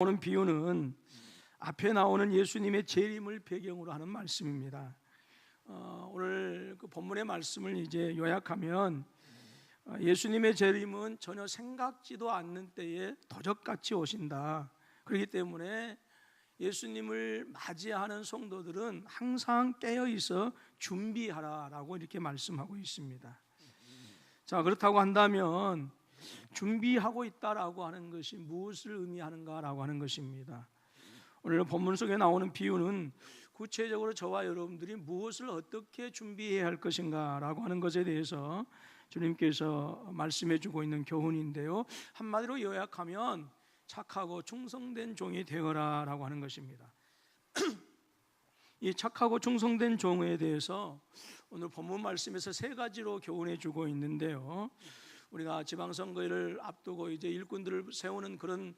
오는 비유는 앞에 나오는 예수님의 재림을 배경으로 하는 말씀입니다. 오늘 그 본문의 말씀을 이제 요약하면 예수님의 재림은 전혀 생각지도 않는 때에 도적같이 오신다. 그렇기 때문에 예수님을 맞이하는 성도들은 항상 깨어 있어 준비하라라고 이렇게 말씀하고 있습니다. 자, 그렇다고 한다면 준비하고 있다라고 하는 것이 무엇을 의미하는가라고 하는 것입니다. 오늘 본문 속에 나오는 비유는 구체적으로 저와 여러분들이 무엇을 어떻게 준비해야 할 것인가라고 하는 것에 대해서 주님께서 말씀해 주고 있는 교훈인데요, 한마디로 요약하면 착하고 충성된 종이 되어라라고 하는 것입니다. 이 착하고 충성된 종에 대해서 오늘 본문 말씀에서 세 가지로 교훈해 주고 있는데요, 우리가 지방선거를 앞두고 이제 일꾼들을 세우는 그런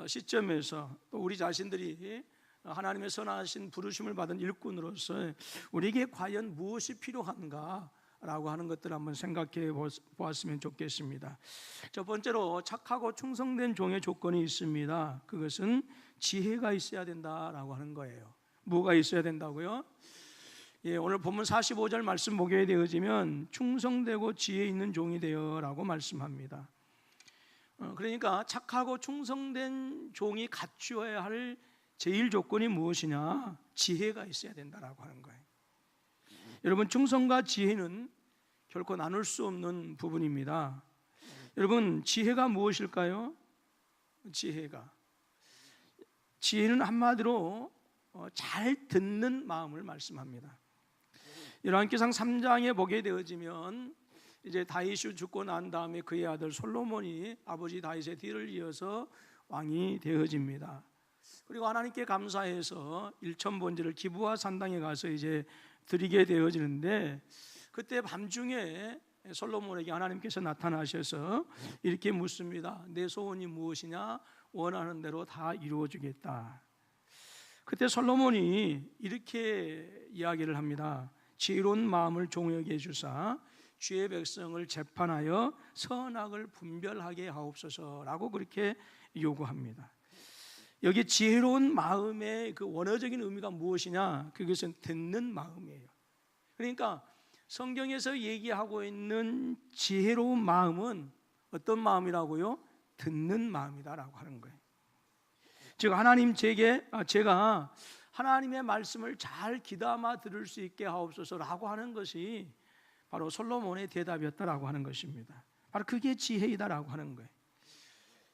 시점에서 또 우리 자신들이 하나님의 선하신 부르심을 받은 일꾼으로서 우리에게 과연 무엇이 필요한가라고 하는 것들을 한번 생각해 보았으면 좋겠습니다. 첫 번째로 착하고 충성된 종의 조건이 있습니다. 그것은 지혜가 있어야 된다라고 하는 거예요. 뭐가 있어야 된다고요? 오늘 본문 45절 말씀 보게 되어지면 충성되고 지혜 있는 종이 되어라고 말씀합니다. 그러니까 착하고 충성된 종이 갖추어야 할 제일 조건이 무엇이냐? 지혜가 있어야 된다라고 하는 거예요. 여러분, 충성과 지혜는 결코 나눌 수 없는 부분입니다. 여러분, 지혜가 무엇일까요? 지혜는 한마디로 잘 듣는 마음을 말씀합니다. 열왕기상 3장에 보게 되어지면 이제 다윗이 죽고 난 다음에 그의 아들 솔로몬이 아버지 다윗의 뒤를 이어서 왕이 되어집니다. 그리고 하나님께 감사해서 일천번제를 기브아 산당에 가서 이제 드리게 되어지는데, 그때 밤중에 솔로몬에게 하나님께서 나타나셔서 이렇게 묻습니다. 내 소원이 무엇이냐? 원하는 대로 다 이루어주겠다. 그때 솔로몬이 이렇게 이야기를 합니다. 지혜로운 마음을 종에게 주사 주의 백성을 재판하여 선악을 분별하게 하옵소서라고 그렇게 요구합니다. 여기 지혜로운 마음의 그 원어적인 의미가 무엇이냐? 그것은 듣는 마음이에요. 그러니까 성경에서 얘기하고 있는 지혜로운 마음은 어떤 마음이라고요? 듣는 마음이다라고 하는 거예요. 즉 제가 하나님의 말씀을 잘 귀담아 들을 수 있게 하옵소서라고 하는 것이 바로 솔로몬의 대답이었다라고 하는 것입니다. 바로 그게 지혜이다라고 하는 거예요.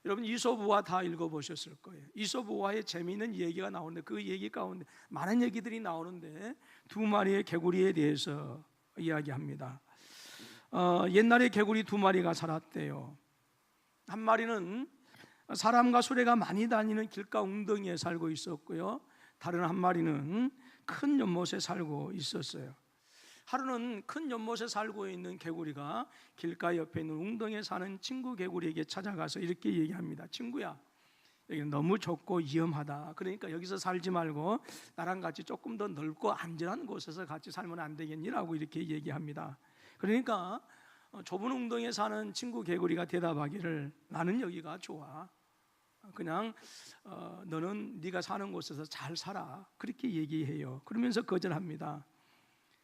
여러분, 이솝우화 다 읽어보셨을 거예요. 이솝우화에 재미있는 얘기가 나오는데 그 얘기 가운데 많은 얘기들이 나오는데 두 마리의 개구리에 대해서 이야기합니다. 옛날에 개구리 두 마리가 살았대요. 한 마리는 사람과 수레가 많이 다니는 길가 웅덩이에 살고 있었고요, 다른 한 마리는 큰 연못에 살고 있었어요. 하루는 큰 연못에 살고 있는 개구리가 길가 옆에 있는 웅덩이에 사는 친구 개구리에게 찾아가서 이렇게 얘기합니다. 친구야, 여기는 너무 좁고 위험하다. 그러니까 여기서 살지 말고 나랑 같이 조금 더 넓고 안전한 곳에서 같이 살면 안 되겠니라고 이렇게 얘기합니다. 그러니까 좁은 웅덩이에 사는 친구 개구리가 대답하기를, 나는 여기가 좋아. 그냥 너는 네가 사는 곳에서 잘 살아. 그렇게 얘기해요. 그러면서 거절합니다.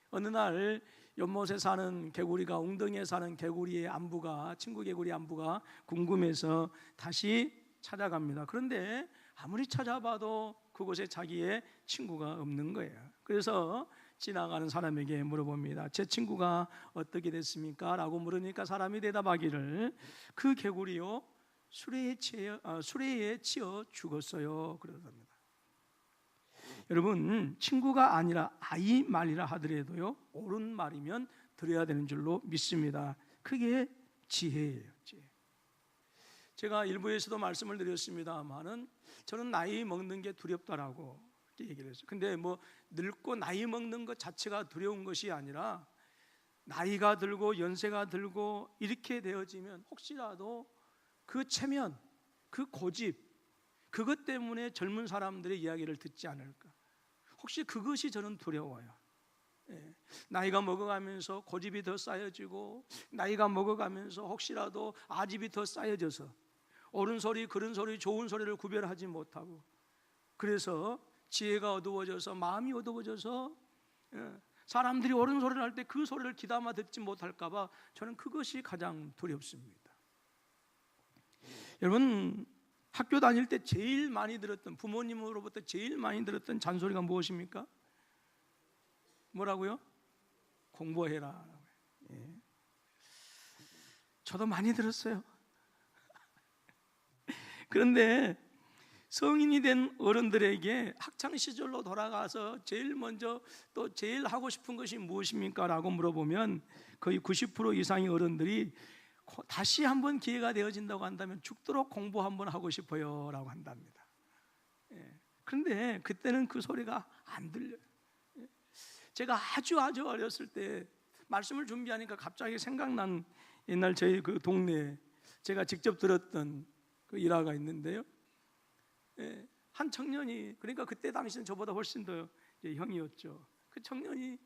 어느 날 연못에 사는 개구리가 웅덩이에 사는 개구리의 안부가, 친구 개구리 안부가 궁금해서 다시 찾아갑니다. 그런데 아무리 찾아봐도 그곳에 자기의 친구가 없는 거예요. 그래서 지나가는 사람에게 물어봅니다. 제 친구가 어떻게 됐습니까? 라고 물으니까 사람이 대답하기를, 그 개구리요, 수레에 치여 죽었어요. 그러답니다. 여러분, 친구가 아니라 아이 말이라 하더라도요, 옳은 말이면 들어야 되는 줄로 믿습니다. 그게 지혜예요. 지혜. 제가 일부에서도 말씀을 드렸습니다만은 저는 나이 먹는 게 두렵다라고 얘기를 했어요. 근데 늙고 나이 먹는 것 자체가 두려운 것이 아니라, 나이가 들고 연세가 들고 이렇게 되어지면 혹시라도 그 체면, 그 고집, 그것 때문에 젊은 사람들의 이야기를 듣지 않을까, 혹시 그것이 저는 두려워요. 나이가 먹어가면서 고집이 더 쌓여지고, 나이가 먹어가면서 혹시라도 아집이 더 쌓여져서 옳은 소리, 그른 소리, 좋은 소리를 구별하지 못하고, 그래서 지혜가 어두워져서, 마음이 어두워져서 사람들이 옳은 소리를 할 때 그 소리를 귀담아 듣지 못할까 봐 저는 그것이 가장 두렵습니다. 여러분, 학교 다닐 때 제일 많이 들었던, 부모님으로부터 제일 많이 들었던 잔소리가 무엇입니까? 뭐라고요? 공부해라. 예. 저도 많이 들었어요. 그런데 성인이 된 어른들에게 학창 시절로 돌아가서 제일 먼저 또 제일 하고 싶은 것이 무엇입니까? 라고 물어보면 거의 90% 이상의 어른들이 다시 한번 기회가 되어진다고 한다면 죽도록 공부 한번 하고 싶어요 라고 한답니다. 예. 그런데 그때는 그 소리가 안 들려요. 예. 제가 아주 어렸을 때 말씀을 준비하니까 갑자기 생각난 옛날 저희 그 동네에 제가 직접 들었던 그 일화가 있는데요. 예. 한 청년이, 그러니까 그때 당시는 저보다 훨씬 더 형이었죠. 그 청년이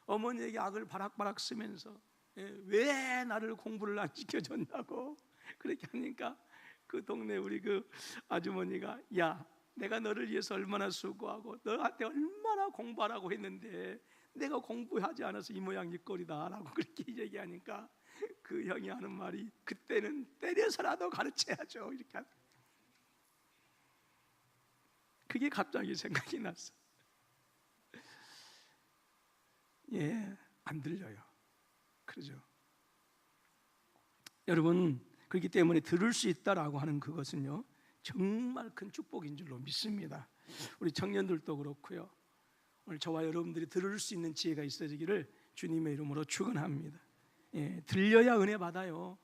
어머니에게 악을 바락바락 쓰면서 왜 나를 공부를 안 시켜줬냐고 그렇게 하니까 그 동네 우리 그 아주머니가, 야, 내가 너를 위해서 얼마나 수고하고 너한테 얼마나 공부하라고 했는데 내가 공부하지 않아서 이 모양 이 꼴이다 라고 그렇게 얘기하니까 그 형이 하는 말이, 그때는 때려서라도 가르쳐야죠 이렇게 하는. 그게 갑자기 생각이 났어. 예, 안 들려요. 그러죠. 여러분, 그렇기 때문에 들을 수 있다라고 하는 그것은요 정말 큰 축복인 줄로 믿습니다. 우리 청년들도 그렇고요, 오늘 저와 여러분들이 들을 수 있는 지혜가 있어지기를 주님의 이름으로 축원합니다. 예, 들려야 은혜 받아요.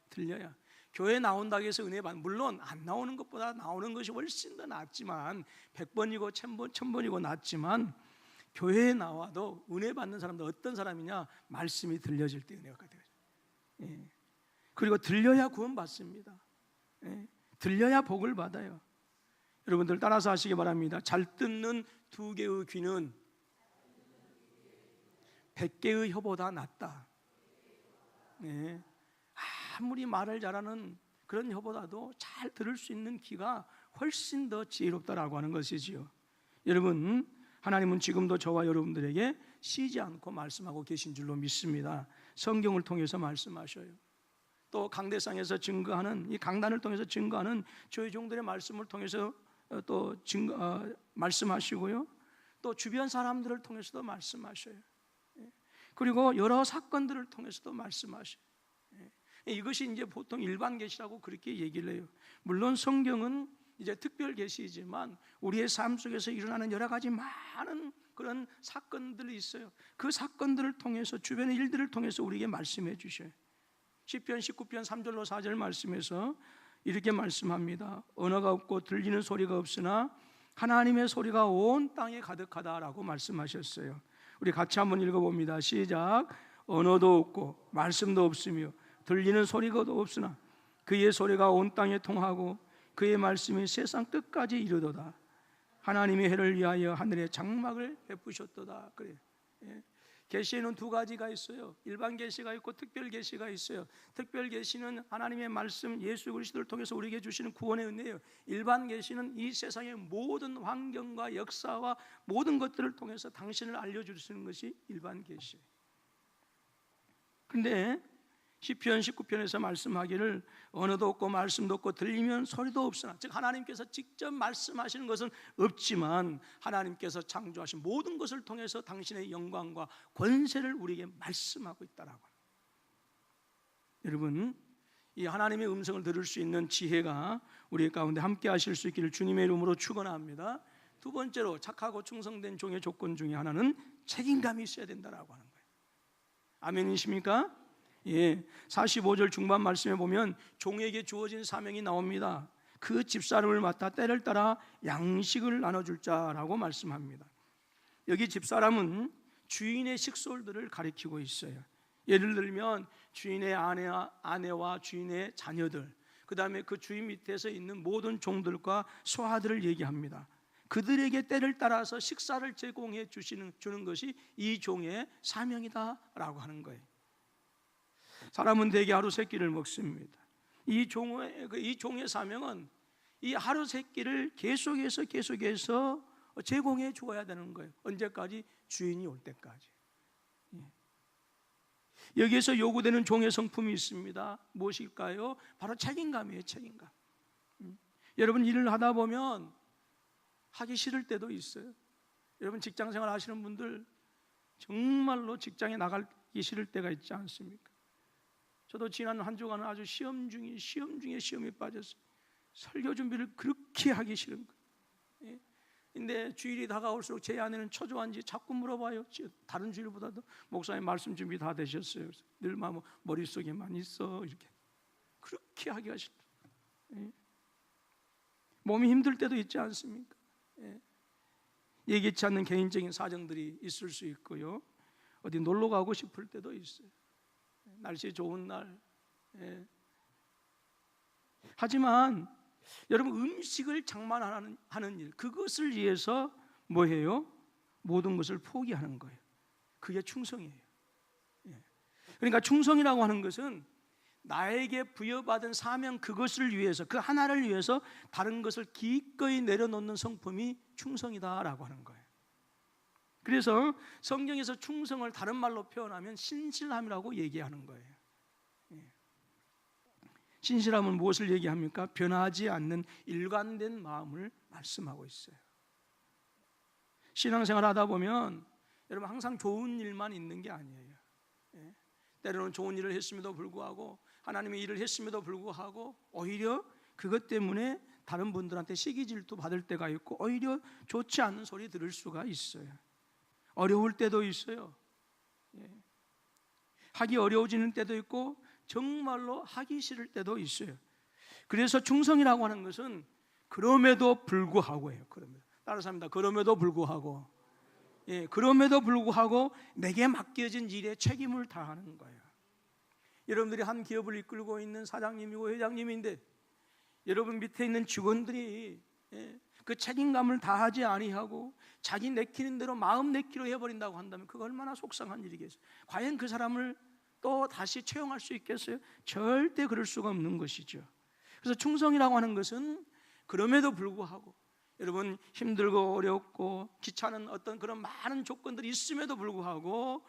들려야. 교회 나온다고 해서 은혜 받는, 물론 안 나오는 것보다 나오는 것이 훨씬 더 낫지만, 100번이고 1000번이고 낫지만, 교회에 나와도 은혜 받는 사람도 어떤 사람이냐? 말씀이 들려질 때 은혜가 되죠. 예. 그리고 들려야 구원 받습니다. 예. 들려야 복을 받아요. 여러분들 따라서 하시기 바랍니다. 잘 듣는 2개의 귀는 100개의 혀보다 낫다. 예. 아무리 말을 잘하는 그런 혀보다도 잘 들을 수 있는 귀가 훨씬 더 지혜롭다라고 하는 것이지요. 여러분, 하나님은 지금도 저와 여러분들에게 쉬지 않고 말씀하고 계신 줄로 믿습니다. 성경을 통해서 말씀하셔요. 또 강대상에서 증거하는, 이 강단을 통해서 증거하는 저희 종들의 말씀을 통해서 또 말씀하시고요, 또 주변 사람들을 통해서도 말씀하셔요. 그리고 여러 사건들을 통해서도 말씀하셔요. 이것이 이제 보통 일반 계시라고 그렇게 얘기를 해요. 물론 성경은 이제 특별 계시지만 우리의 삶 속에서 일어나는 여러 가지 많은 그런 사건들이 있어요. 그 사건들을 통해서, 주변의 일들을 통해서 우리에게 말씀해 주셔요. 시편 19편 3절로 4절 말씀에서 이렇게 말씀합니다. 언어가 없고 들리는 소리가 없으나 하나님의 소리가 온 땅에 가득하다라고 말씀하셨어요. 우리 같이 한번 읽어봅니다. 시작. 언어도 없고 말씀도 없으며 들리는 소리가 없으나 그의 소리가 온 땅에 통하고 그의 말씀이 세상 끝까지 이르도다. 하나님의 해를 위하여 하늘에 장막을 베푸셨도다. 그래. 예. 계시에는 2가지가 있어요. 일반 계시가 있고 특별 계시가 있어요. 특별 계시는 하나님의 말씀, 예수 그리스도를 통해서 우리에게 주시는 구원의 은혜예요. 일반 계시는 이 세상의 모든 환경과 역사와 모든 것들을 통해서 당신을 알려주시는 것이 일반 계시예요. 그런데 시편 19편에서 말씀하기를 언어도 없고 말씀도 없고 들리면 소리도 없으나, 즉 하나님께서 직접 말씀하시는 것은 없지만 하나님께서 창조하신 모든 것을 통해서 당신의 영광과 권세를 우리에게 말씀하고 있다라고. 여러분, 이 하나님의 음성을 들을 수 있는 지혜가 우리 가운데 함께 하실 수 있기를 주님의 이름으로 축원합니다. 2번째로 착하고 충성된 종의 조건 중에 하나는 책임감이 있어야 된다라고 하는 거예요. 아멘이십니까? 예, 45절 중반 말씀에 보면 종에게 주어진 사명이 나옵니다. 그 집사람을 맡아 때를 따라 양식을 나눠줄 자라고 말씀합니다. 여기 집사람은 주인의 식솔들을 가리키고 있어요. 예를 들면 주인의 아내와 주인의 자녀들, 그 다음에 그 주인 밑에서 있는 모든 종들과 소하들을 얘기합니다. 그들에게 때를 따라서 식사를 제공해 주는 것이 이 종의 사명이다라고 하는 거예요. 사람은 대개 하루 3끼를 먹습니다. 이 종의 사명은 이 하루 세끼를 계속해서 제공해 주어야 되는 거예요. 언제까지? 주인이 올 때까지. 여기에서 요구되는 종의 성품이 있습니다. 무엇일까요? 바로 책임감이에요. 책임감. 여러분, 일을 하다 보면 하기 싫을 때도 있어요. 여러분, 직장생활 하시는 분들 정말로 직장에 나가기 싫을 때가 있지 않습니까? 저도 지난 한 주간은 아주 시험 중에 시험에 빠졌어요. 설교 준비를 그렇게 하기 싫은 거예요. 근데 주일이 다가올수록 제 아내는 초조한지 자꾸 물어봐요. 다른 주일보다도 목사님 말씀 준비 다 되셨어요? 늘 머릿속에만 있어. 이렇게 그렇게 하기가 싫다. 몸이 힘들 때도 있지 않습니까? 예기치 않는 개인적인 사정들이 있을 수 있고요. 어디 놀러 가고 싶을 때도 있어요. 날씨 좋은 날. 하지만 여러분, 음식을 장만하는 일, 그것을 위해서 뭐해요? 모든 것을 포기하는 거예요. 그게 충성이에요. 그러니까 충성이라고 하는 것은 나에게 부여받은 사명, 그것을 위해서, 그 하나를 위해서 다른 것을 기꺼이 내려놓는 성품이 충성이다라고 하는 거예요. 그래서 성경에서 충성을 다른 말로 표현하면 신실함이라고 얘기하는 거예요. 신실함은 무엇을 얘기합니까? 변하지 않는 일관된 마음을 말씀하고 있어요. 신앙생활 하다 보면 여러분, 항상 좋은 일만 있는 게 아니에요. 때로는 좋은 일을 했음에도 불구하고, 하나님의 일을 했음에도 불구하고 오히려 그것 때문에 다른 분들한테 시기 질투 받을 때가 있고, 오히려 좋지 않은 소리 들을 수가 있어요. 어려울 때도 있어요. 하기 어려워지는 때도 있고, 정말로 하기 싫을 때도 있어요. 그래서 충성이라고 하는 것은 그럼에도 불구하고예요. 따라서 합니다. 그럼에도 불구하고, 그럼에도 불구하고 내게 맡겨진 일에 책임을 다하는 거예요. 여러분들이 한 기업을 이끌고 있는 사장님이고 회장님인데, 여러분 밑에 있는 직원들이 그 책임감을 다하지 아니하고 자기 내키는 대로 마음 내키로 해버린다고 한다면 그거 얼마나 속상한 일이겠어요. 과연 그 사람을 또 다시 채용할 수 있겠어요? 절대 그럴 수가 없는 것이죠. 그래서 충성이라고 하는 것은 그럼에도 불구하고, 여러분 힘들고 어렵고 귀찮은 어떤 그런 많은 조건들이 있음에도 불구하고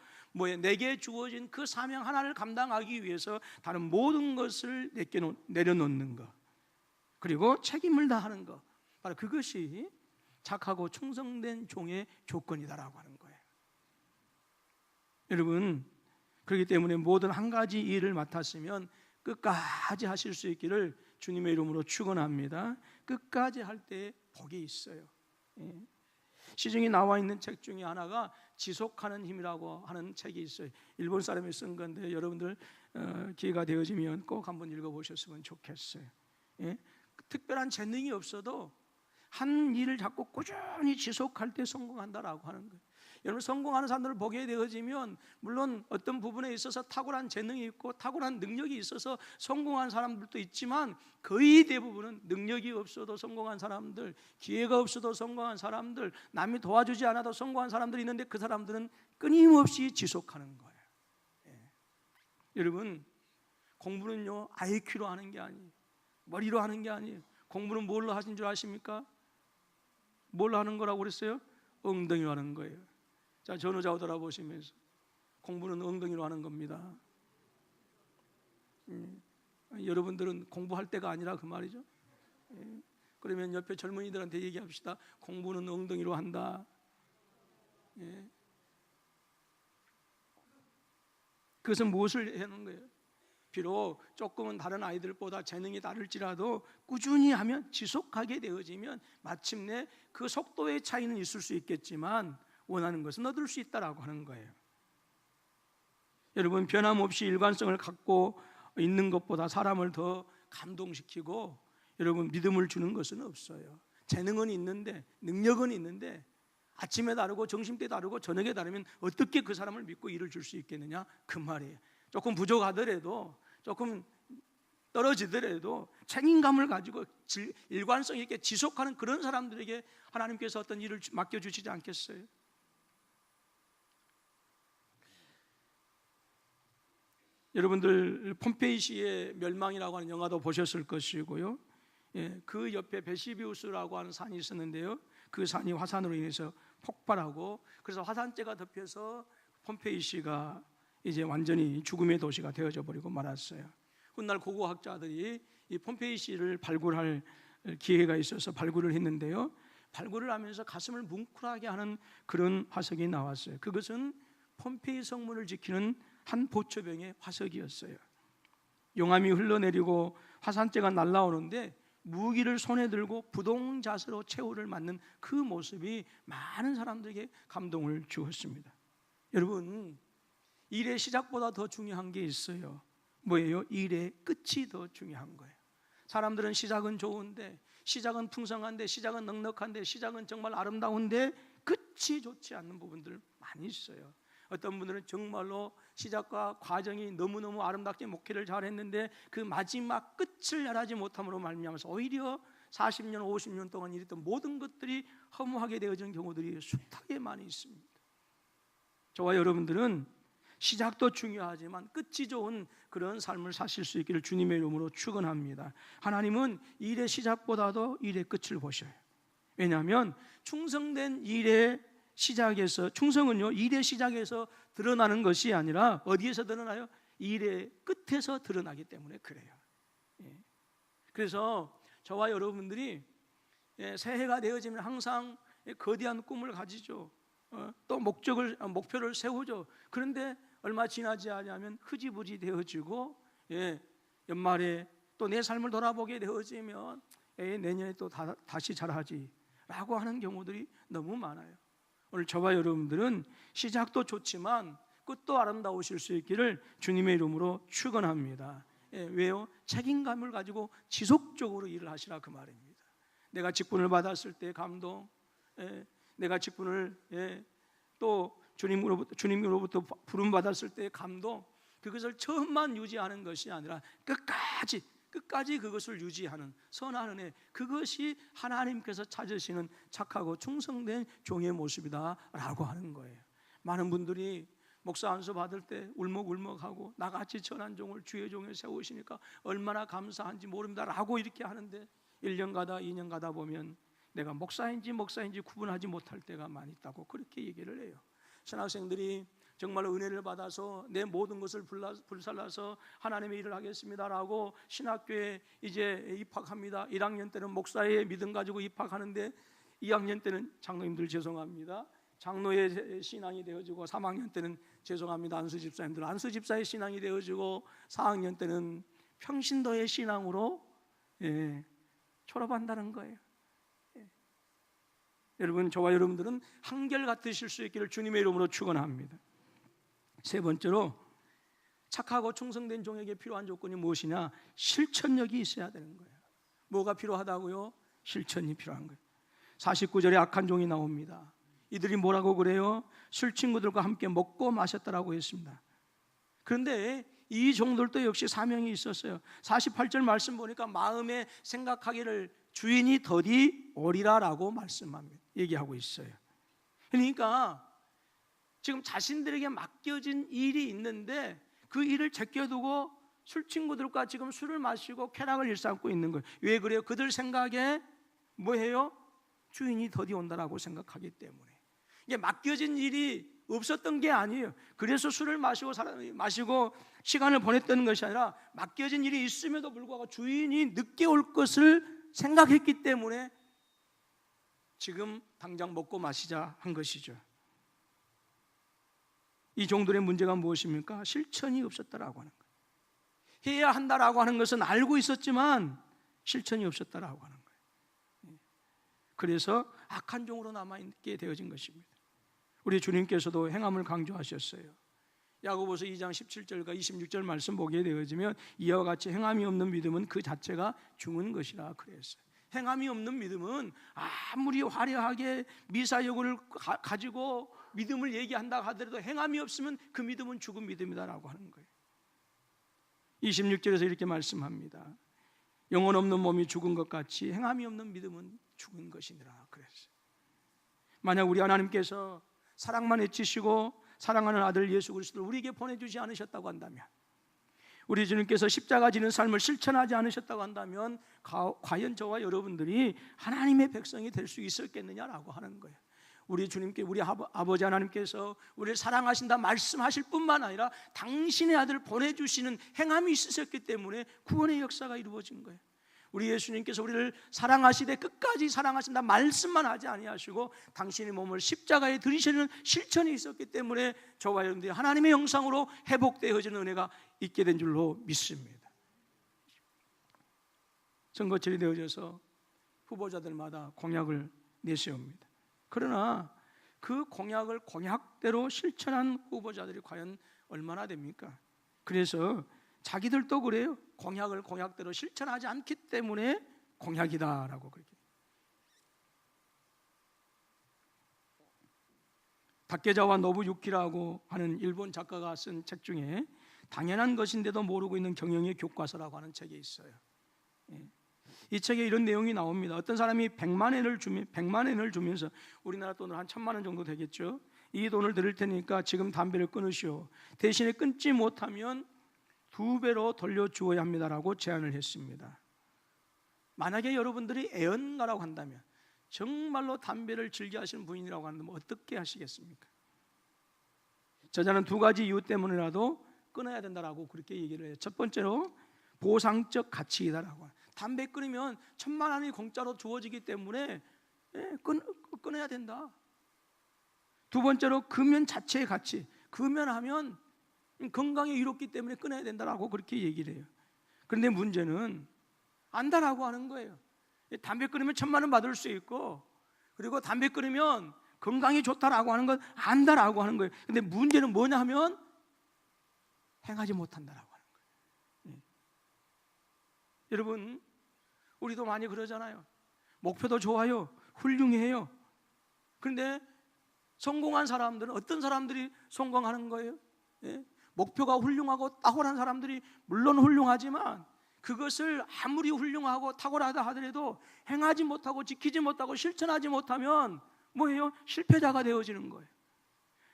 내게 주어진 그 사명 하나를 감당하기 위해서 다른 모든 것을 내려놓는 것, 그리고 책임을 다하는 것, 바로 그것이 착하고 충성된 종의 조건이다라고 하는 거예요. 여러분, 그렇기 때문에 모든 한 가지 일을 맡았으면 끝까지 하실 수 있기를 주님의 이름으로 축원합니다. 끝까지 할 때 복이 있어요. 시중에 나와 있는 책 중에 하나가 지속하는 힘이라고 하는 책이 있어요. 일본 사람이 쓴 건데 여러분들 기회가 되어지면 꼭 한번 읽어보셨으면 좋겠어요. 특별한 재능이 없어도 한 일을 자꾸 꾸준히 지속할 때 성공한다라고 하는 거예요. 여러분, 성공하는 사람들을 보게 되어지면 물론 어떤 부분에 있어서 탁월한 재능이 있고 탁월한 능력이 있어서 성공한 사람들도 있지만, 거의 대부분은 능력이 없어도 성공한 사람들, 기회가 없어도 성공한 사람들, 남이 도와주지 않아도 성공한 사람들이 있는데 그 사람들은 끊임없이 지속하는 거예요. 여러분, 공부는요 IQ로 하는 게 아니에요. 머리로 하는 게 아니에요. 공부는 뭘로 하신 줄 아십니까? 뭘로 하는 거라고 그랬어요? 엉덩이로 하는 거예요. 자, 전후좌우 돌아보시면서 공부는 엉덩이로 하는 겁니다. 여러분들은 공부할 때가 아니라 그 말이죠. 그러면 옆에 젊은이들한테 얘기합시다. 공부는 엉덩이로 한다. 그것은 무엇을 하는 거예요? 비록 조금은 다른 아이들보다 재능이 다를지라도 꾸준히 하면, 지속하게 되어지면 마침내 그 속도의 차이는 있을 수 있겠지만 원하는 것은 얻을 수 있다라고 하는 거예요. 여러분, 변함없이 일관성을 갖고 있는 것보다 사람을 더 감동시키고 여러분 믿음을 주는 것은 없어요. 재능은 있는데, 능력은 있는데 아침에 다르고 점심때 다르고 저녁에 다르면 어떻게 그 사람을 믿고 일을 줄 수 있겠느냐, 그 말이에요. 조금 부족하더라도, 조금 떨어지더라도 책임감을 가지고 일관성 있게 지속하는 그런 사람들에게 하나님께서 어떤 일을 맡겨주시지 여러분들 폼페이시의 멸망이라고 하는 영화도 보셨을 것이고요. 그 옆에 베시비우스라고 하는 산이 있었는데요. 그 산이 화산으로 인해서 폭발하고 그래서 화산재가 덮여서 폼페이시가 이제 완전히 죽음의 도시가 되어져 버리고 말았어요. 훗날 고고학자들이 이 폼페이시를 발굴할 기회가 있어서 발굴을 했는데요. 발굴을 하면서 가슴을 뭉클하게 하는 그런 화석이 나왔어요. 그것은 폼페이 성문을 지키는 한 보초병의 화석이었어요. 용암이 흘러내리고 화산재가 날아오는데 무기를 손에 들고 부동자세로 최후를 맞는 그 모습이 많은 사람들에게 감동을 주었습니다. 여러분, 일의 시작보다 더 중요한 게 있어요. 뭐예요? 일의 끝이 더 중요한 거예요. 사람들은 시작은 좋은데, 시작은 풍성한데, 시작은 넉넉한데, 시작은 정말 아름다운데 끝이 좋지 않는 부분들 많이 있어요. 어떤 분들은 정말로 시작과 과정이 너무너무 아름답게 목회를 잘했는데 그 마지막 끝을 잘하지 못함으로 말미암아서 오히려 40년, 50년 동안 일했던 모든 것들이 허무하게 되어지는 경우들이 숱하게 많이 있습니다. 저와 여러분들은 시작도 중요하지만 끝이 좋은 그런 삶을 사실 수 있기를 주님의 이름으로 축원합니다. 하나님은 일의 시작보다도 일의 끝을 보셔요. 왜냐하면 충성된 일의 시작에서, 충성은요 일의 시작에서 드러나는 것이 아니라 어디에서 드러나요? 일의 끝에서 드러나기 때문에 그래요. 그래서 저와 여러분들이 새해가 되어지면 항상 거대한 꿈을 가지죠. 또 목표를 세우죠. 그런데 얼마 지나지 않으면 흐지부지 되어지고 연말에 또 내 삶을 돌아보게 되어지면 내년에 또 다시 잘하지 라고 하는 경우들이 너무 많아요. 오늘 저와 여러분들은 시작도 좋지만 끝도 아름다우실 수 있기를 주님의 이름으로 축원합니다. 왜요? 책임감을 가지고 지속적으로 일을 하시라 그 말입니다. 내가 직분을 받았을 때 감동, 내가 직분을 또 주님으로부터 부름 받았을 때 감동, 그것을 처음만 유지하는 것이 아니라 끝까지 그것을 유지하는 선한 은혜, 그것이 하나님께서 찾으시는 착하고 충성된 종의 모습이다라고 하는 거예요. 많은 분들이 목사 안수 받을 때 울먹울먹하고 나같이 천한 종을 주의 종에 세우시니까 얼마나 감사한지 모릅니다라고 이렇게 하는데 1년 가다 2년 가다 보면 내가 목사인지 구분하지 못할 때가 많이 있다고 그렇게 얘기를 해요. 신학생들이 정말로 은혜를 받아서 내 모든 것을 불살라서 하나님의 일을 하겠습니다라고 신학교에 이제 입학합니다. 1학년 때는 목사의 믿음 가지고 입학하는데 2학년 때는 장로님들 죄송합니다. 장로의 신앙이 되어지고 3학년 때는 죄송합니다. 안수집사님들 안수집사의 신앙이 되어지고 4학년 때는 평신도의 신앙으로 졸업한다는 거예요. 여러분, 저와 여러분들은 한결같으실 수 있기를 주님의 이름으로 축원합니다. 세 번째로 착하고 충성된 종에게 필요한 조건이 무엇이냐? 실천력이 있어야 되는 거예요. 뭐가 필요하다고요? 실천이 필요한 거예요. 49절에 악한 종이 나옵니다. 이들이 뭐라고 그래요? 술 친구들과 함께 먹고 마셨다라고 했습니다. 그런데 이 종들도 역시 사명이 있었어요. 48절 말씀 보니까 마음에 생각하기를 주인이 더디 오리라라고 얘기하고 있어요. 그러니까 지금 자신들에게 맡겨진 일이 있는데 그 일을 제껴두고 술 친구들과 지금 술을 마시고 쾌락을 일삼고 있는 거예요. 왜 그래요? 그들 생각에 뭐예요? 주인이 더디 온다라고 생각하기 때문에. 이게 맡겨진 일이 없었던 게 아니에요. 그래서 술을 마시고 시간을 보냈던 것이 아니라 맡겨진 일이 있음에도 불구하고 주인이 늦게 올 것을 생각했기 때문에 지금 당장 먹고 마시자 한 것이죠. 이 종들의 문제가 무엇입니까? 실천이 없었다라고 하는 거예요. 해야 한다라고 하는 것은 알고 있었지만 실천이 없었다라고 하는 거예요. 그래서 악한 종으로 남아있게 되어진 것입니다. 우리 주님께서도 행함을 강조하셨어요. 야고보서 2장 17절과 26절 말씀 보게 되어지면 이와 같이 행함이 없는 믿음은 그 자체가 죽은 것이라 그랬어요. 행함이 없는 믿음은 아무리 화려하게 미사여구를 가지고 믿음을 얘기한다 하더라도 행함이 없으면 그 믿음은 죽은 믿음이다라고 하는 거예요. 26절에서 이렇게 말씀합니다. 영혼 없는 몸이 죽은 것 같이 행함이 없는 믿음은 죽은 것이니라 그랬어요. 만약 우리 하나님께서 사랑만 애치시고 사랑하는 아들 예수 그리스도를 우리에게 보내주지 않으셨다고 한다면, 우리 주님께서 십자가 지는 삶을 실천하지 않으셨다고 한다면 과연 저와 여러분들이 하나님의 백성이 될 수 있었겠느냐라고 하는 거예요. 우리 주님께, 우리 아버지 하나님께서 우리를 사랑하신다 말씀하실 뿐만 아니라 당신의 아들을 보내주시는 행함이 있으셨기 때문에 구원의 역사가 이루어진 거예요. 우리 예수님께서 우리를 사랑하시되 끝까지 사랑하신다 말씀만 하지 아니하시고 당신의 몸을 십자가에 들이시는 실천이 있었기 때문에 저와 여러분들이 하나님의 형상으로 회복되어지는 은혜가 있게 된 줄로 믿습니다. 선거철이 되어져서 후보자들마다 공약을 내세웁니다. 그러나 그 공약을 공약대로 실천한 후보자들이 과연 얼마나 됩니까? 그래서 자기들도 그래요. 공약을 공약대로 실천하지 않기 때문에 공약이다라고 그렇게. 다케자와 노부유키라고 하는 일본 작가가 쓴 책 중에 당연한 것인데도 모르고 있는 경영의 교과서라고 하는 책이 있어요. 이 책에 이런 내용이 나옵니다. 어떤 사람이 100만 엔을 주면서 우리나라 돈으로 한 1000만 원 정도 되겠죠. 이 돈을 드릴 테니까 지금 담배를 끊으시오. 대신에 끊지 못하면 2배로 돌려주어야 합니다라고 제안을 했습니다. 만약에 여러분들이 애언가라고 한다면, 정말로 담배를 즐겨 하시는 분이라고 한다면 어떻게 하시겠습니까? 저자는 2가지 이유 때문이라도 끊어야 된다라고 그렇게 얘기를 해요. 첫 번째로 보상적 가치이다라고. 담배 끊으면 1000만 원이 공짜로 주어지기 때문에 끊어야 된다. 두 번째로 금연 자체의 가치. 금연하면 건강에 이롭기 때문에 끊어야 된다라고 그렇게 얘기를 해요. 그런데 문제는 안다라고 하는 거예요. 담배 끊으면 1000만 원 받을 수 있고, 그리고 담배 끊으면 건강이 좋다라고 하는 건 안다라고 하는 거예요. 근데 문제는 뭐냐 하면 행하지 못한다라고 하는 거예요. 여러분, 우리도 많이 그러잖아요. 목표도 좋아요, 훌륭해요. 그런데 성공한 사람들은 어떤 사람들이 성공하는 거예요? 목표가 훌륭하고 탁월한 사람들이 물론 훌륭하지만 그것을 아무리 훌륭하고 탁월하다 하더라도 행하지 못하고 지키지 못하고 실천하지 못하면 뭐예요? 실패자가 되어지는 거예요.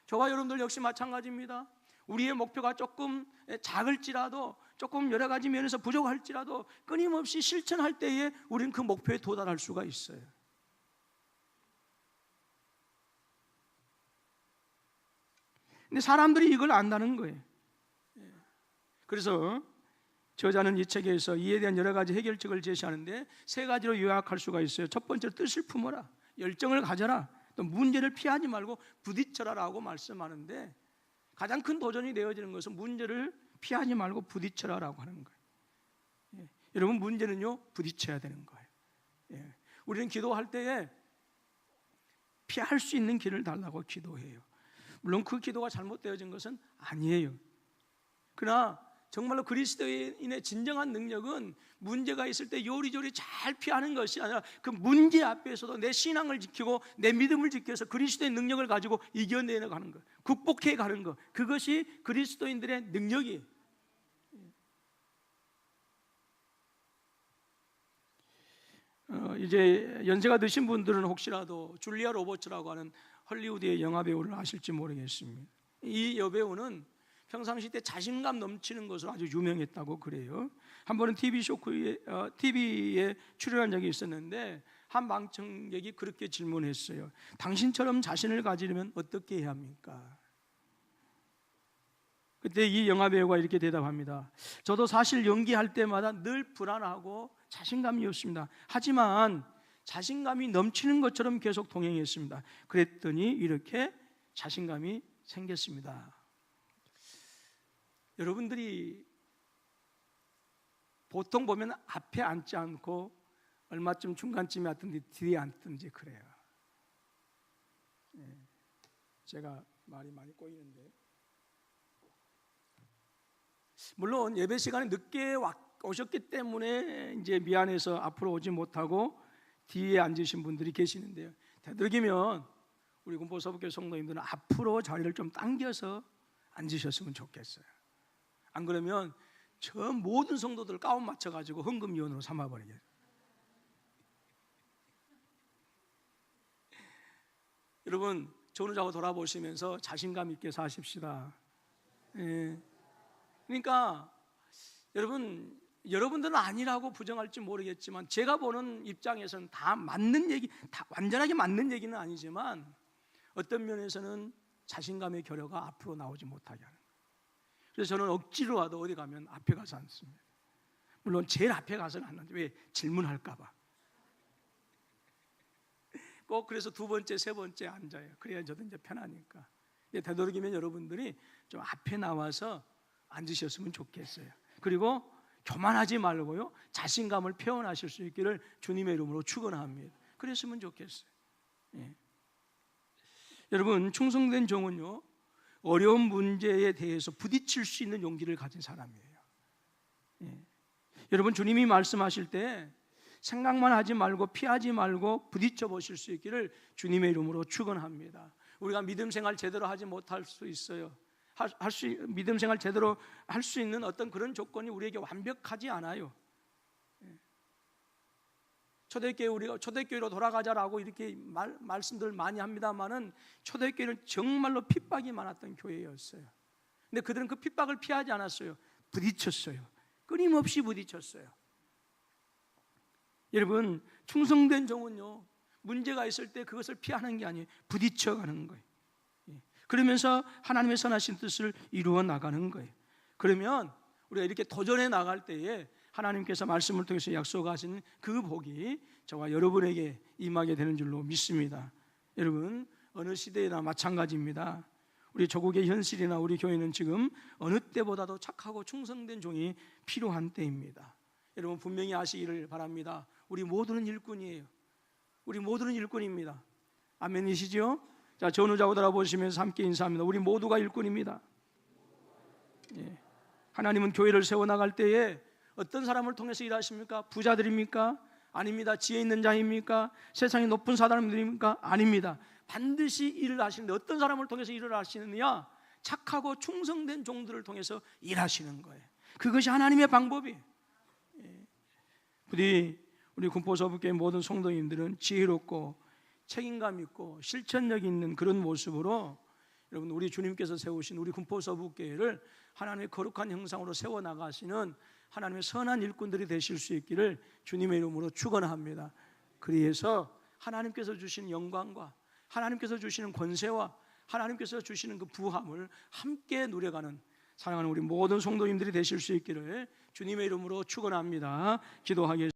저와 여러분들 역시 마찬가지입니다. 우리의 목표가 조금 작을지라도, 조금 여러 가지 면에서 부족할지라도 끊임없이 실천할 때에 우리는 그 목표에 도달할 수가 있어요. 근데 사람들이 이걸 안다는 거예요. 그래서 저자는 이 책에서 이에 대한 여러 가지 해결책을 제시하는데 3가지로 요약할 수가 있어요. 첫 번째로 뜻을 품어라, 열정을 가져라, 또 문제를 피하지 말고 부딪혀라라고 말씀하는데, 가장 큰 도전이 되어지는 것은 문제를 피하지 말고 부딪혀라라고 하는 거예요. 여러분, 문제는요 부딪혀야 되는 거예요. 우리는 기도할 때에 피할 수 있는 길을 달라고 기도해요. 물론 그 기도가 잘못되어진 것은 아니에요. 그러나 정말로 그리스도인의 진정한 능력은 문제가 있을 때 요리조리 잘 피하는 것이 아니라 그 문제 앞에서도 내 신앙을 지키고 내 믿음을 지켜서 그리스도의 능력을 가지고 이겨내는 가는 것, 극복해 가는 것, 그것이 그리스도인들의 능력이에요. 이제 연세가 드신 분들은 혹시라도 줄리아 로버츠라고 하는 헐리우드의 영화배우를 아실지 모르겠습니다. 이 여배우는 평상시 때 자신감 넘치는 것으로 아주 유명했다고 그래요. 한 번은 TV에 출연한 적이 있었는데 한 방청객이 그렇게 질문했어요. 당신처럼 자신을 가지려면 어떻게 해야 합니까? 그때 이 영화배우가 이렇게 대답합니다. 저도 사실 연기할 때마다 늘 불안하고 자신감이 없습니다. 하지만 자신감이 넘치는 것처럼 계속 동행했습니다. 그랬더니 이렇게 자신감이 생겼습니다. 여러분들이 보통 보면 앞에 앉지 않고 얼마쯤 중간쯤에 앉든지 뒤에 앉든지 그래요. 제가 말이 많이 꼬이는데, 물론 예배 시간에 늦게 오셨기 때문에 이제 미안해서 앞으로 오지 못하고 뒤에 앉으신 분들이 계시는데요. 되도록이면 우리 군포서북교 성도님들은 앞으로 자리를 좀 당겨서 앉으셨으면 좋겠어요. 안 그러면 저 모든 성도들 가운 맞춰가지고 헌금위원으로 삼아버리겠어요. 여러분, 저를 자고 돌아보시면서 자신감 있게 사십시다. 그러니까 여러분들은 아니라고 부정할지 모르겠지만 제가 보는 입장에서는 다 맞는 얘기, 다 완전하게 맞는 얘기는 아니지만 어떤 면에서는 자신감의 결여가 앞으로 나오지 못하게 하는 거예요. 그래서 저는 억지로라도 어디 가면 앞에 가서 앉습니다. 물론 제일 앞에 가서는 안 앉아요. 왜? 질문할까 봐. 꼭 그래서 두 번째, 세 번째 앉아요. 그래야 저도 이제 편하니까. 되도록이면 여러분들이 좀 앞에 나와서 앉으셨으면 좋겠어요. 그리고 교만하지 말고요, 자신감을 표현하실 수 있기를 주님의 이름으로 축원합니다. 그랬으면 좋겠어요. 예. 여러분, 충성된 종은요, 어려운 문제에 대해서 부딪힐 수 있는 용기를 가진 사람이에요. 예. 여러분, 주님이 말씀하실 때 생각만 하지 말고 피하지 말고 부딪혀 보실 수 있기를 주님의 이름으로 축원합니다. 우리가 믿음 생활 제대로 하지 못할 수 있어요. 믿음 생활 제대로 할 수 있는 어떤 그런 조건이 우리에게 완벽하지 않아요. 우리가 초대교회로 돌아가자라고 이렇게 말씀들 많이 합니다만은 초대교회는 정말로 핍박이 많았던 교회였어요. 근데 그들은 그 핍박을 피하지 않았어요. 부딪혔어요. 끊임없이 부딪혔어요. 여러분, 충성된 종은요, 문제가 있을 때 그것을 피하는 게 아니에요. 부딪혀가는 거예요. 그러면서 하나님의 선하신 뜻을 이루어 나가는 거예요. 그러면 우리가 이렇게 도전해 나갈 때에 하나님께서 말씀을 통해서 약속하신 그 복이 저와 여러분에게 임하게 되는 줄로 믿습니다. 여러분, 어느 시대나 마찬가지입니다. 우리 조국의 현실이나 우리 교회는 지금 어느 때보다도 착하고 충성된 종이 필요한 때입니다. 여러분, 분명히 아시기를 바랍니다. 우리 모두는 일꾼이에요. 우리 모두는 일꾼입니다. 아멘이시죠? 자, 전우자고 돌아보시면서 함께 인사합니다. 우리 모두가 일꾼입니다. 예. 하나님은 교회를 세워나갈 때에 어떤 사람을 통해서 일하십니까? 부자들입니까? 아닙니다. 지혜 있는 자입니까? 세상에 높은 사람들입니까? 아닙니다. 반드시 일을 하시는데 어떤 사람을 통해서 일을 하시느냐? 착하고 충성된 종들을 통해서 일하시는 거예요. 그것이 하나님의 방법이에요. 예. 부디 우리 군포서북교회 모든 성도님들은 지혜롭고 책임감 있고 실천력 있는 그런 모습으로 여러분, 우리 주님께서 세우신 우리 군포서북교회를 하나님의 거룩한 형상으로 세워나가시는 하나님의 선한 일꾼들이 되실 수 있기를 주님의 이름으로 축원합니다. 그래서 하나님께서 주시는 영광과 하나님께서 주시는 권세와 하나님께서 주시는 그 부함을 함께 누려가는 사랑하는 우리 모든 성도님들이 되실 수 있기를 주님의 이름으로 축원합니다. 기도하겠습니다.